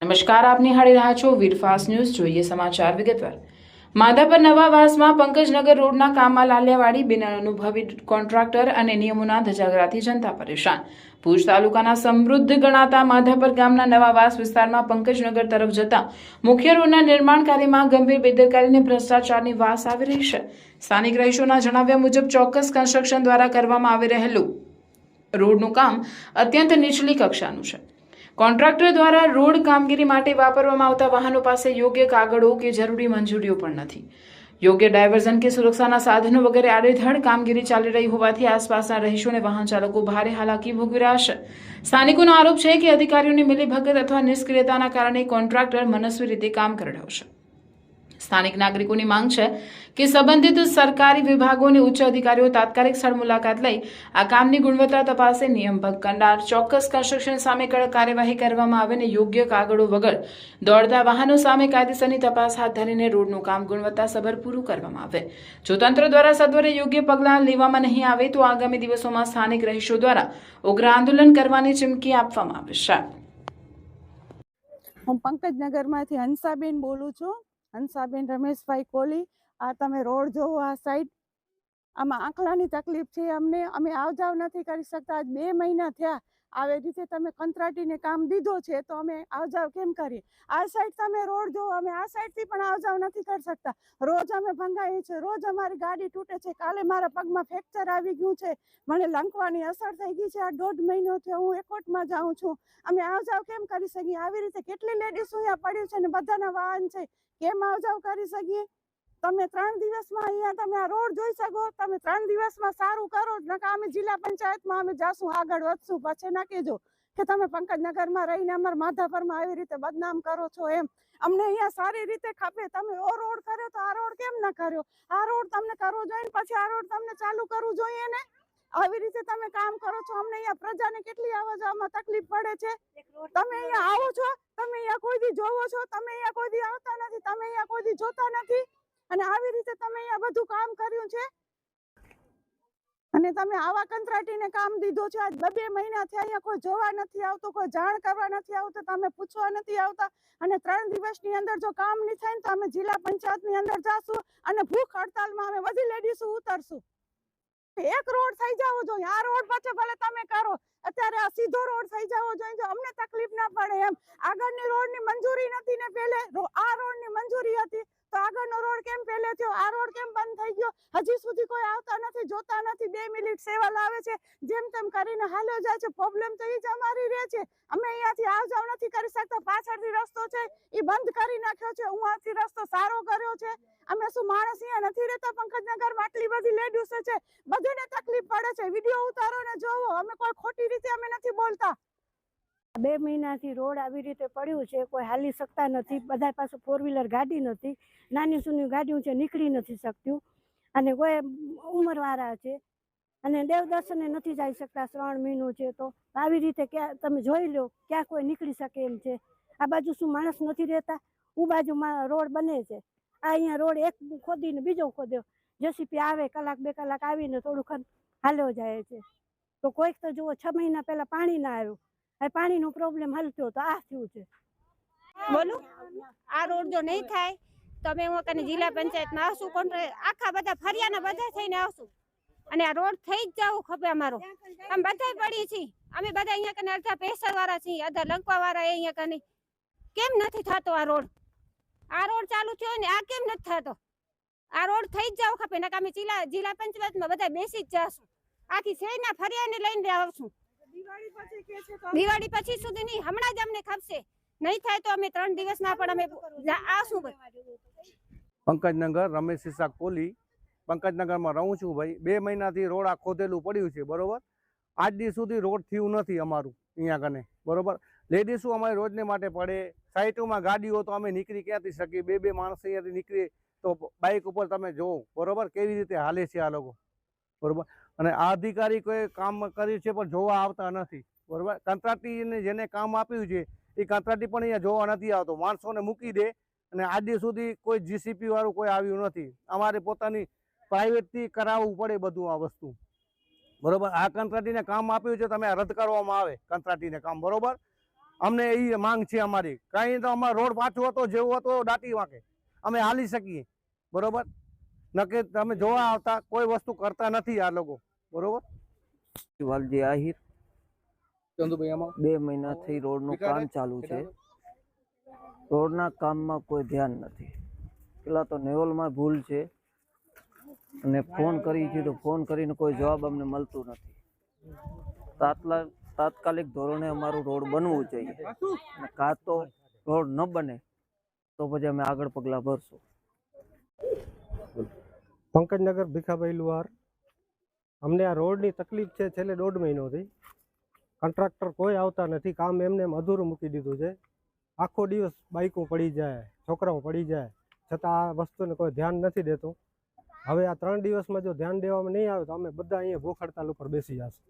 નમસ્કાર, આપ નિહાળી રહ્યા છો વીરફાસ્ટ ન્યૂઝ. જોઈએ સમાચાર વિગતવાર. માધાપર નવાવાસમાં પંકજનગર રોડના કામમાં લાલિયાવાડી બિનઅનુભવી કોન્ટ્રાક્ટર અને નિયમોના ધજાગરાથી જનતા પરેશાન. ભુજ તાલુકાના સમૃદ્ધ ગણાતા માધાપર ગામના નવાવાસ વિસ્તારમાં પંકજનગર તરફ જતા મુખ્ય રોડના નિર્માણ કાર્યમાં ગંભીર બેદરકારીને ભ્રષ્ટાચારની વાસ આવી રહી છે. સ્થાનિક રહીશોના જણાવ્યા મુજબ ચોક્કસ કન્સ્ટ્રક્શન દ્વારા કરવામાં આવી રહેલું રોડનું કામ અત્યંત નીચલી કક્ષાનું છે. કોન્ટ્રાક્ટર દ્વારા રોડ કામગીરી માટે વાપરવામાં આવતા વાહનો પાસે યોગ્ય કાગળો કે જરૂરી મંજૂરીઓ પણ નથી. યોગ્ય ડાયવર્ઝન કે સુરક્ષાના સાધનો વગેરે આડેધડ કામગીરી ચાલી રહી હોવાથી આસપાસના રહીશો અને વાહન ચાલકો ભારે હાલાકી ભોગવી રહ્યા છે. સ્થાનિકોનો આરોપ છે કે અધિકારીઓની મિલીભગત અથવા નિષ્ક્રિયતાના કારણે કોન્ટ્રાક્ટર મનસ્વી રીતે કામ કરી રહ્યો છે. સ્થાનિક નાગરિકોની માંગ છે કે સંબંધિત સરકારી વિભાગો અને ઉચ્ચ અધિકારીઓ તાત્કાલિક સ્થળ મુલાકાત લઈ આ કામની ગુણવત્તા તપાસે, નિયમ ભંગ કરનાર ચોક્કસ કન્સ્ટ્રક્શન સામે કડક કાર્યવાહી કરવામાં આવે અને યોગ્ય કાગળો વગર દોડતા વાહનો સામે કાયદેસરની તપાસ હાથ ધરીને રોડનું કામ ગુણવત્તાસભર પૂરું કરવામાં આવે. જો તંત્ર દ્વારા સત્વરે યોગ્ય પગલાં લેવામાં નહીં આવે તો આગામી દિવસોમાં સ્થાનિક રહીશો દ્વારા ઉગ્ર આંદોલન કરવાની ચીમકી આપવામાં આવે છે. હું પંકજનગરમાંથી હંસાબેન બોલું છું. હંસાબેન રમેશભાઈ કોલી. આ તમે રોડ જોવો, આ સાઈડ આમાં આંકડાની તકલીફ છે અમને. અમે આવ જાવ નથી કરી શકતા. આજ 2 મહિના થયા. આવી રીતે તમે કંત્રાટીને કામ દીધો છે તો અમે આવ જાવ કેમ કરીએ? આ સાઈડ તમે રોડ જોવો, અમે આ સાઈડથી પણ આવ જાવ નથી કરી શકતા. રોજ અમે ભંગાઈએ છીએ, રોજ અમારી ગાડી તૂટે છે. કાલે મારા પગમાં ફ્રેક્ચર આવી ગયું છે, મને લંકવાની અસર થઈ ગઈ છે. આ 1.5 મહિનો થયો હું એકોટમાં જાઉં છું. અમે આવ જાવ કેમ કરી શકીએ? આવી રીતે કેટલી લેડીઝ અહીંયા પડ્યું છે ને બધાના વાહન છે, કેમ આવ જાવ કરી શકીએ? તમે 3 દિવસમાં અહીંયા તમે આ રોડ જોઈ શકો. તમે 3 દિવસમાં સારું કરો, નકા અમે જિલ્લા પંચાયતમાં અમે જાશું, આગળ વધશું. પછી ના કહેજો કે તમે પંકજનગરમાં રહીને અમારા માધાપરમાં આવી રીતે બદનામ કરો છો. એમ અમને અહીંયા સારી રીતે ખપે. તમે ઓ રોડ કર્યો તો આ રોડ કેમ ના કર્યો? આ રોડ તમને કરવો જોઈએ ને પછી આ રોડ તમને ચાલુ કરવું જોઈએ ને. આવી રીતે તમે કામ કરો છો. અમને અહીંયા પ્રજાને કેટલી આવવા જવામાં તકલીફ પડે છે. તમે અહીંયા આવો છો, તમે અહીંયા કોઈ દી જોવો છો? તમે અહીંયા કોઈ દી આવતા નથી, તમે અહીંયા કોઈ દી જોતા નથી. અને આવી રીતે તમે અહીંયા બધું કામ કર્યું છે અને તમે આવા કંત્રાટીને કામ દીધો છે. આજ 2 મહિના થયા, અહીંયા કોઈ જોવા નથી આવતું, કોઈ જાણ કરવા નથી આવતું, તમે પૂછવા નથી આવતા. અને 3 દિવસની અંદર જો કામ નહીં થાય ને તો અમે જિલ્લા પંચાયતની અંદર જાશું અને ભૂખ હડતાલમાં અમે બધી લેડીઝો ઉતરશું. એક રોડ થઈ જવો જોઈએ. આ રોડ પછી ભલે તમે કરો, અત્યારે આ સીધો રોડ થઈ જવો જોઈએ, જો અમને તકલીફ ના પડે એમ. આગળની રોડની મંજૂરી નથી ને, પહેલે આ રોડની મંજૂરી હતી તો આગળનો રોડ કેમ પહેલે થયો? આ રોડ કેમ બંધ થઈ ગયો? હજી સુધી કોઈ આવતા નથી, જોતા નથી. 2 મિનિટ સેવા લાવે છે, જેમ તેમ કરીને હાલ્યો જાય છે. પ્રોબ્લેમ તો એ જ અમારી રહે છે. અમે અહીંયાથી આવ જાવ નથી કરી શકતા. પાછળથી રસ્તો છે એ બંધ કરી નાખ્યો છે, અહીંયાથી રસ્તો સારો કર્યો છે. અમે શું માણસ અહીંયા નથી રહેતા? પંકજનગરમાં આટલી બધી લેડીઝ છે, બધાને તકલીફ પડે છે. વિડીયો ઉતારો ને જોવો. અમે કોઈ ખોટી રીતે અમે નથી બોલતા. 2 મહિનાથી રોડ આવી રીતે પડ્યું છે, કોઈ હાલી શકતા નથી. બધા પાસે 4 વ્હીલર ગાડી નથી, નાની સૂની ગાડીઓ છે, નીકળી નથી શકતું. અને કોઈ ઉંમરવાળા છે અને દેવદર્શને નથી જઈ શકતા. 3 મહિનો છે તો આવી રીતે ક્યાં તમે જોઈ લો, ક્યાં કોઈ નીકળી શકે એમ છે? આ બાજુ શું માણસ નથી રહેતા? હું બાજુમાં રોડ બને છે. આ અહીંયા રોડ એક ખોદીને બીજો ખોદ્યો. જેસીપી આવે, કલાક 2 કલાક આવીને થોડુંક હાલ્યો જાય છે. તો કોઈક તો જુઓ 6 મહિના પહેલા પાણી ના આવ્યું, હવે પાણીનો પ્રોબ્લેમ હલતો તો આ થયું છે. બોલું, આ રોડ જો નહીં થાય તો અમે હું કને જિલ્લા પંચાયતમાં આવશું. આખા બધા ફરિયાના બધા થઈને આવશું અને આ રોડ થઈ જ જવું ખપે અમારો. અમે બધા પડી છીએ, અમે બધા અહીંયા કને અડધા પેસર વાળા છીએ, અડધા લંકવા વાળા. અહીંયા કને કેમ નથી થતો આ રોડ? આ રોડ ચાલુ થયો ને આ કેમ નથી થતો? આ રોડ થઈ જ જવું ખપે, નકા અમે જિલ્લા પંચાયતમાં બધા બેસી જ જશું. આખી શેરીના ફરિયાને લઈને આવશું. દિવાળી પછી સુધી નહીં, હમણાં જ અમને ખપશે. નહીં થાય તો અમે 3 દિવસમાં પણ અમે આવશું. પંકજનગર રમેશ ઈસાક કોલી. પંકજનગરમાં રહું છું ભાઈ. 2 મહિનાથી રોડ આ ખોદેલું પડ્યું છે, બરોબર. આજ દી સુધી રોડ થયું નથી અમારું અહીંયા કને, બરોબર. લેડીઝો અમારી રોજને માટે પડે. સાઈટોમાં ગાડીઓ તો અમે નીકળી ક્યાંથી શકીએ? 2 માણસ અહીંયાથી નીકળીએ તો બાઇક ઉપર તમે જોવો, બરોબર, કેવી રીતે હાલે છે આ લોકો, બરોબર. અને આ અધિકારી કોઈ કામ કર્યું છે પણ જોવા આવતા નથી, બરોબર. કંત્રાટીને જેને કામ આપ્યું છે એ કંત્રાટી પણ અહીંયા જોવા નથી આવતો. માણસોને મૂકી દે અને આજ દી સુધી કોઈ જીસીપી વાળું કોઈ આવ્યું નથી. અમારે પોતાની પ્રાઇવેટથી કરાવવું પડે બધું આ વસ્તુ, બરોબર. આ કંત્રાટીને કામ આપ્યું છે, તમે રદ કરવામાં આવે કંત્રાટીને કામ, બરોબર. અમને એ માંગ છે અમારી. કાંઈ તો અમારો રોડ પાછો હતો જેવો હતો દાટી વાંકે અમે હાલી શકીએ, બરોબર. નકે તમે જોવા આવતા કોઈ વસ્તુ કરતા નથી આ લોકો, બરોબર. વાલજી આહિર, ચંદુભાઈ આમાં 2 મહિનાથી રોડનું કામ ચાલુ છે. રોડના કામમાં કોઈ ધ્યાન નથી. પેલા તો નેવલમાં ભૂલ છે અને ફોન કરી છે તો ફોન કરીને કોઈ જવાબ અમને મળતું નથી. તાત્કાલિક ધોરણે અમારું રોડ બનવું જોઈએ અને કાં તો રોડ ન બને તો પછી અમે આગળ પગલાં ભરશું. પંકજનગર ભીખાભાઈ લુહાર. અમને આ રોડની તકલીફ છે છેલ્લે 1.5 મહિનોથી. કોન્ટ્રાક્ટર કોઈ આવતા નથી. કામ એમને એમ અધૂરું મૂકી દીધું છે. આખો દિવસ બાઇકો પડી જાય, છોકરાઓ પડી જાય, છતાં આ વસ્તુને કોઈ ધ્યાન નથી દેતું. હવે આ 3 દિવસમાં જો ધ્યાન દેવામાં નહીં આવે તો અમે બધા અહીંયા ભૂખ હડતાલ ઉપર બેસી જશું.